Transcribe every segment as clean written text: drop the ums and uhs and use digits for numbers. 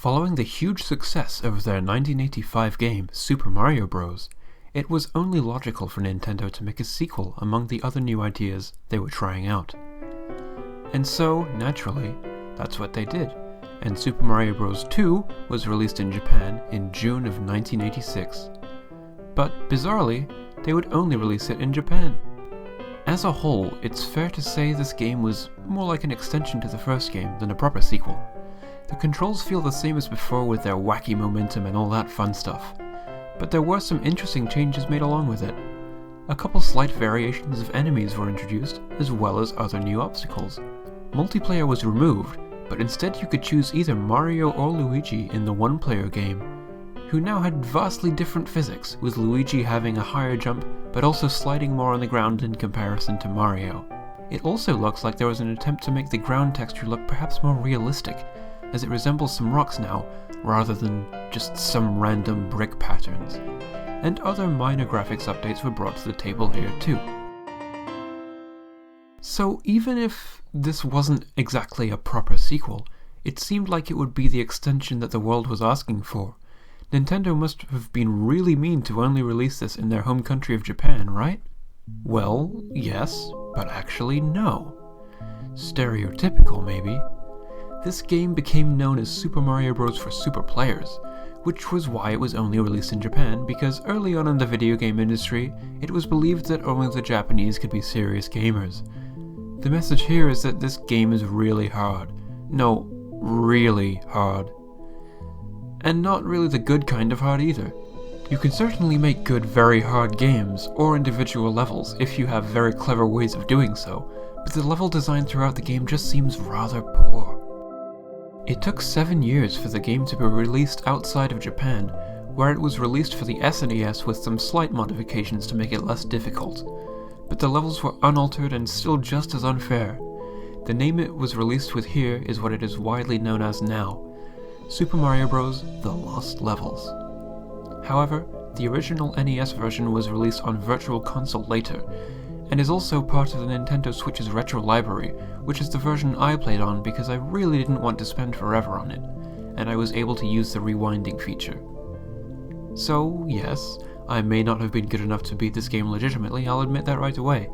Following the huge success of their 1985 game, Super Mario Bros., it was only logical for Nintendo to make a sequel among the other new ideas they were trying out. And so, naturally, that's what they did, and Super Mario Bros. 2 was released in Japan in June of 1986. But, bizarrely, they would only release it in Japan. As a whole, it's fair to say this game was more like an extension to the first game than a proper sequel. The controls feel the same as before with their wacky momentum and all that fun stuff, but there were some interesting changes made along with it. A couple slight variations of enemies were introduced, as well as other new obstacles. Multiplayer was removed, but instead you could choose either Mario or Luigi in the one-player game, who now had vastly different physics, with Luigi having a higher jump, but also sliding more on the ground in comparison to Mario. It also looks like there was an attempt to make the ground texture look perhaps more realistic, as it resembles some rocks now, rather than just some random brick patterns. And other minor graphics updates were brought to the table here too. So even if this wasn't exactly a proper sequel, it seemed like it would be the extension that the world was asking for. Nintendo must have been really mean to only release this in their home country of Japan, right? Well, yes, but actually no. Stereotypical, maybe. This game became known as Super Mario Bros. For super players, which was why it was only released in Japan, because early on in the video game industry, it was believed that only the Japanese could be serious gamers. The message here is that this game is really hard. No, really hard. And not really the good kind of hard either. You can certainly make good very hard games, or individual levels, if you have very clever ways of doing so, but the level design throughout the game just seems rather poor. It took 7 years for the game to be released outside of Japan, where it was released for the SNES with some slight modifications to make it less difficult. But the levels were unaltered and still just as unfair. The name it was released with here is what it is widely known as now: Super Mario Bros. The Lost Levels. However, the original NES version was released on Virtual Console later, and is also part of the Nintendo Switch's retro library, which is the version I played on because I really didn't want to spend forever on it, and I was able to use the rewinding feature. So, yes, I may not have been good enough to beat this game legitimately, I'll admit that right away,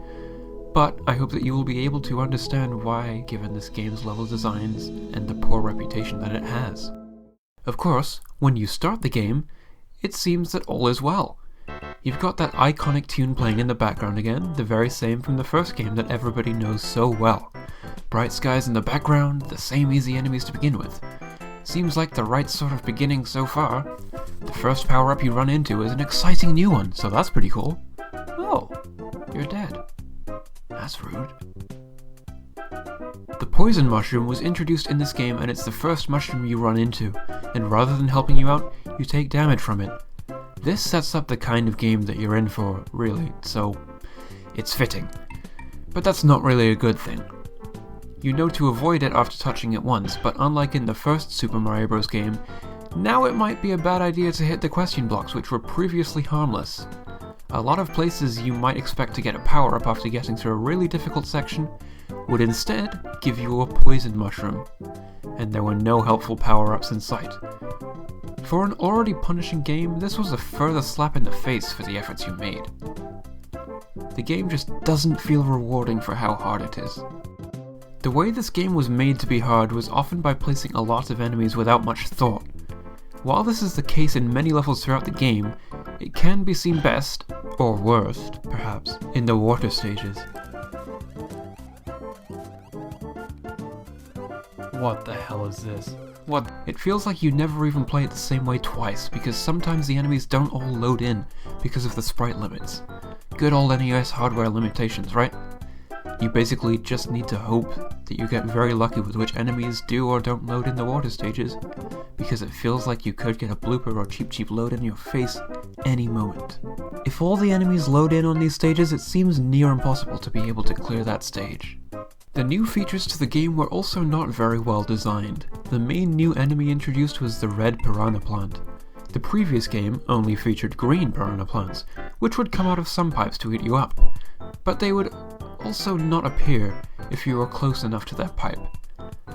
but I hope that you will be able to understand why, given this game's level designs and the poor reputation that it has. Of course, when you start the game, it seems that all is well. You've got that iconic tune playing in the background again, the very same from the first game that everybody knows so well. Bright skies in the background, the same easy enemies to begin with. Seems like the right sort of beginning so far. The first power-up you run into is an exciting new one, so that's pretty cool. Oh, you're dead. That's rude. The poison mushroom was introduced in this game, and it's the first mushroom you run into, and rather than helping you out, you take damage from it. This sets up the kind of game that you're in for, really, so it's fitting. But that's not really a good thing. You know to avoid it after touching it once, but unlike in the first Super Mario Bros. Game, now it might be a bad idea to hit the question blocks, which were previously harmless. A lot of places you might expect to get a power-up after getting through a really difficult section would instead give you a poison mushroom, and there were no helpful power-ups in sight. For an already punishing game, this was a further slap in the face for the efforts you made. The game just doesn't feel rewarding for how hard it is. The way this game was made to be hard was often by placing a lot of enemies without much thought. While this is the case in many levels throughout the game, it can be seen best, or worst, perhaps, in the water stages. What the hell is this? What? It feels like you never even play it the same way twice, because sometimes the enemies don't all load in because of the sprite limits. Good old NES hardware limitations, right? You basically just need to hope that you get very lucky with which enemies do or don't load in the water stages, because it feels like you could get a blooper or cheap load in your face any moment. If all the enemies load in on these stages, it seems near impossible to be able to clear that stage. The new features to the game were also not very well designed. The main new enemy introduced was the red piranha plant. The previous game only featured green piranha plants, which would come out of some pipes to eat you up, but they would also not appear if you were close enough to that pipe.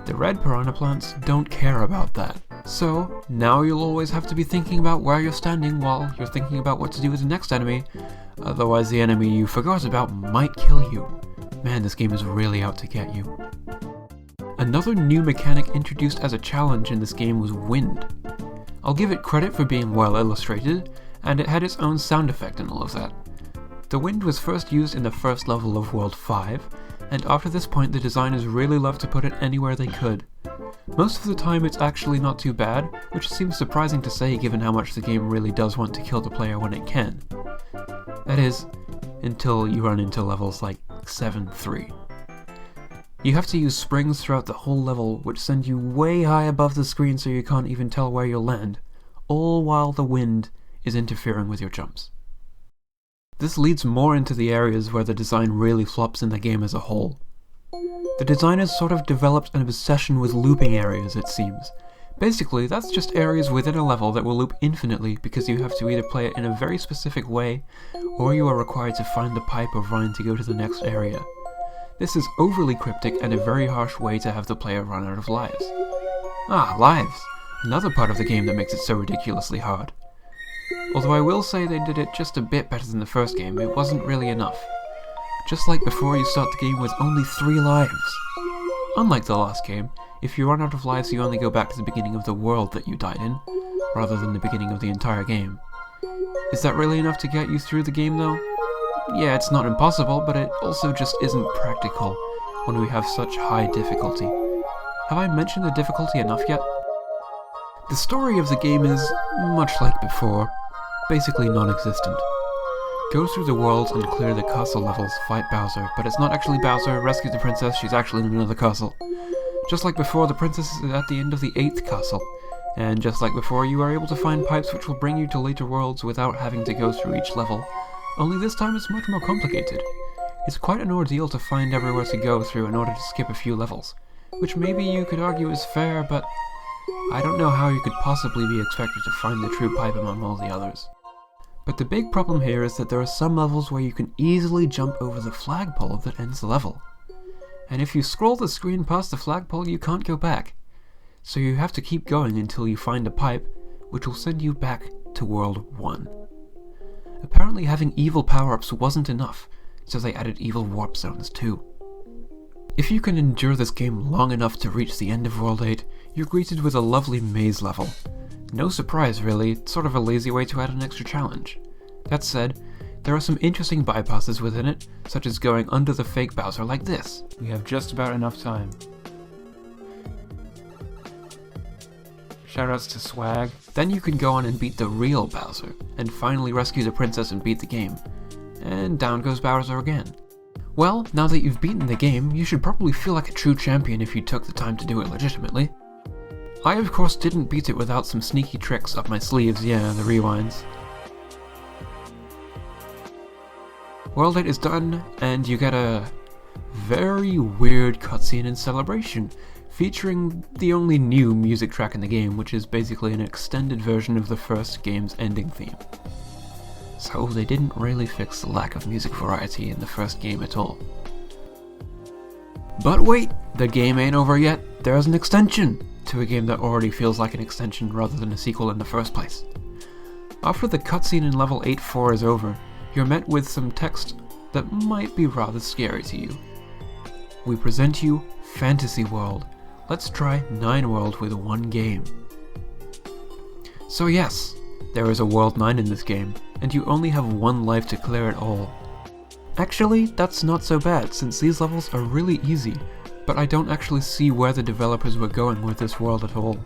The red piranha plants don't care about that. So, now you'll always have to be thinking about where you're standing while you're thinking about what to do with the next enemy, otherwise the enemy you forgot about might kill you. Man, this game is really out to get you. Another new mechanic introduced as a challenge in this game was wind. I'll give it credit for being well illustrated, and it had its own sound effect and all of that. The wind was first used in the first level of World 5, and after this point the designers really loved to put it anywhere they could. Most of the time it's actually not too bad, which seems surprising to say given how much the game really does want to kill the player when it can. That is, until you run into levels like 7-3. You have to use springs throughout the whole level, which send you way high above the screen so you can't even tell where you'll land, all while the wind is interfering with your jumps. This leads more into the areas where the design really flops in the game as a whole. The designers sort of developed an obsession with looping areas, it seems. Basically, that's just areas within a level that will loop infinitely because you have to either play it in a very specific way, or you are required to find the pipe or vine to go to the next area. This is overly cryptic and a very harsh way to have the player run out of lives. Ah, lives! Another part of the game that makes it so ridiculously hard. Although I will say they did it just a bit better than the first game, it wasn't really enough. Just like before, you start the game with only 3 lives. Unlike the last game, if you run out of lives you only go back to the beginning of the world that you died in, rather than the beginning of the entire game. Is that really enough to get you through the game though? Yeah, it's not impossible, but it also just isn't practical when we have such high difficulty. Have I mentioned the difficulty enough yet? The story of the game is, much like before, basically non-existent. Go through the worlds and clear the castle levels, fight Bowser, but it's not actually Bowser, rescue the princess, she's actually in another castle. Just like before, the princess is at the end of the 8th castle, and just like before, you are able to find pipes which will bring you to later worlds without having to go through each level, only this time it's much more complicated. It's quite an ordeal to find everywhere to go through in order to skip a few levels, which maybe you could argue is fair, but I don't know how you could possibly be expected to find the true pipe among all the others. But the big problem here is that there are some levels where you can easily jump over the flagpole that ends the level. And if you scroll the screen past the flagpole, you can't go back. So you have to keep going until you find a pipe, which will send you back to World 1. Apparently having evil power-ups wasn't enough, so they added evil warp zones too. If you can endure this game long enough to reach the end of World 8, you're greeted with a lovely maze level. No surprise really, it's sort of a lazy way to add an extra challenge. That said, there are some interesting bypasses within it, such as going under the fake Bowser like this. We have just about enough time. Shoutouts to Swag. Then you can go on and beat the real Bowser, and finally rescue the princess and beat the game. And down goes Bowser again. Well, now that you've beaten the game, you should probably feel like a true champion if you took the time to do it legitimately. I of course didn't beat it without some sneaky tricks up my sleeves, yeah, the rewinds. World 8 is done, and you get a very weird cutscene in Celebration, featuring the only new music track in the game, which is basically an extended version of the first game's ending theme. So they didn't really fix the lack of music variety in the first game at all. But wait, the game ain't over yet, there's an extension to a game that already feels like an extension rather than a sequel in the first place. After the cutscene in level 8-4 is over, you're met with some text that might be rather scary to you. We present you Fantasy World. Let's try 9 World with 1 game. So yes, there is a World 9 in this game, and you only have 1 life to clear it all. Actually, that's not so bad, since these levels are really easy, but I don't actually see where the developers were going with this world at all.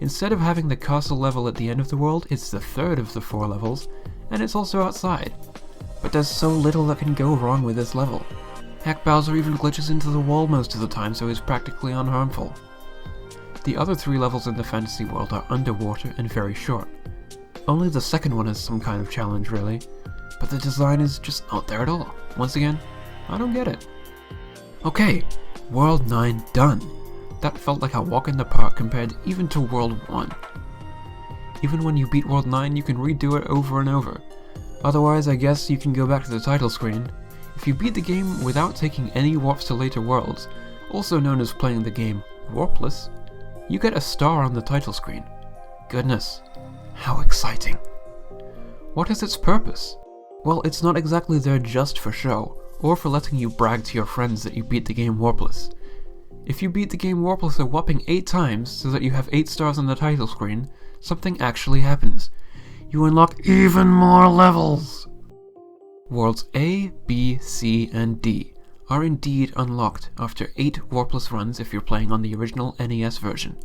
Instead of having the castle level at the end of the world, it's the 3rd of the 4 levels, and it's also outside. But there's so little that can go wrong with this level. Heck, Bowser even glitches into the wall most of the time, so he's practically unharmful. The other 3 levels in the fantasy world are underwater and very short. Only the second one is some kind of challenge really, but the design is just not there at all. Once again, I don't get it. Okay, World 9 done. That felt like a walk in the park compared even to World 1. Even when you beat World 9, you can redo it over and over. Otherwise, I guess you can go back to the title screen. If you beat the game without taking any warps to later worlds, also known as playing the game Warpless, you get a star on the title screen. Goodness, how exciting. What is its purpose? Well, it's not exactly there just for show, or for letting you brag to your friends that you beat the game Warpless. If you beat the game Warpless a whopping 8 times so that you have 8 stars on the title screen, something actually happens. You unlock even more levels! Worlds A, B, C, and D are indeed unlocked after 8 Warpless runs if you're playing on the original NES version.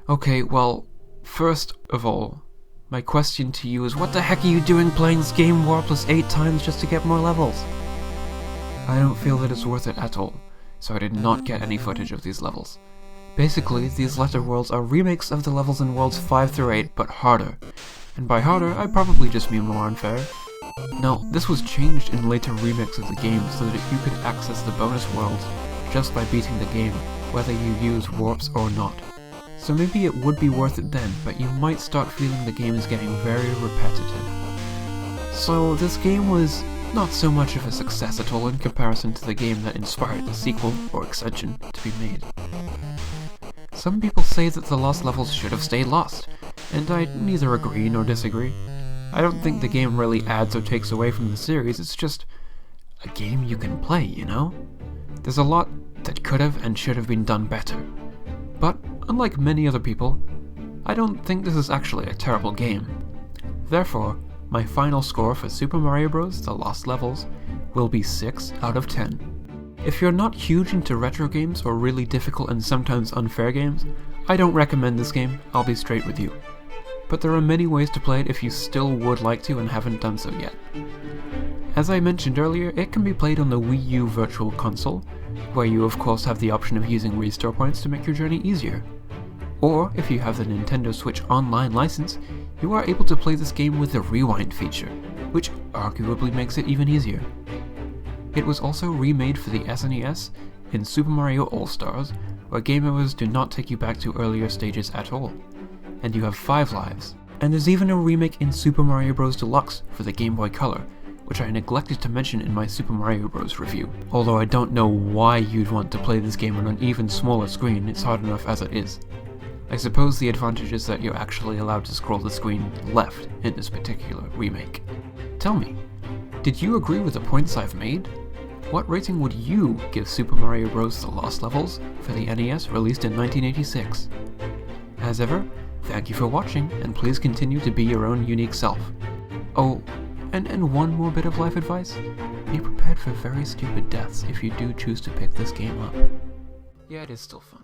Okay, well, first of all, my question to you is, what the heck are you doing playing this game Warpless 8 times just to get more levels? I don't feel that it's worth it at all, so I did not get any footage of these levels. Basically, these latter worlds are remakes of the levels in Worlds 5 through 8, but harder. And by harder, I probably just mean more unfair. Now, this was changed in later remakes of the game so that you could access the bonus worlds just by beating the game, whether you use warps or not. So maybe it would be worth it then, but you might start feeling the game is getting very repetitive. So this game was not so much of a success at all in comparison to the game that inspired the sequel, or extension, to be made. Some people say that the lost levels should have stayed lost, and I neither agree nor disagree. I don't think the game really adds or takes away from the series, it's just a game you can play, you know? There's a lot that could have and should have been done better. But, unlike many other people, I don't think this is actually a terrible game. Therefore, my final score for Super Mario Bros. The Lost Levels will be 6 out of 10. If you're not huge into retro games or really difficult and sometimes unfair games, I don't recommend this game, I'll be straight with you. But there are many ways to play it if you still would like to and haven't done so yet. As I mentioned earlier, it can be played on the Wii U Virtual Console, where you of course have the option of using restore points to make your journey easier. Or, if you have the Nintendo Switch Online license, you are able to play this game with the Rewind feature, which arguably makes it even easier. It was also remade for the SNES in Super Mario All-Stars, where game overs do not take you back to earlier stages at all, and you have 5 lives. And there's even a remake in Super Mario Bros. Deluxe for the Game Boy Color, which I neglected to mention in my Super Mario Bros. Review. Although I don't know why you'd want to play this game on an even smaller screen, it's hard enough as it is. I suppose the advantage is that you're actually allowed to scroll the screen left in this particular remake. Tell me, did you agree with the points I've made? What rating would you give Super Mario Bros. The Lost Levels for the NES released in 1986? As ever, thank you for watching, and please continue to be your own unique self. Oh, and one more bit of life advice. Be prepared for very stupid deaths if you do choose to pick this game up. Yeah, it is still fun.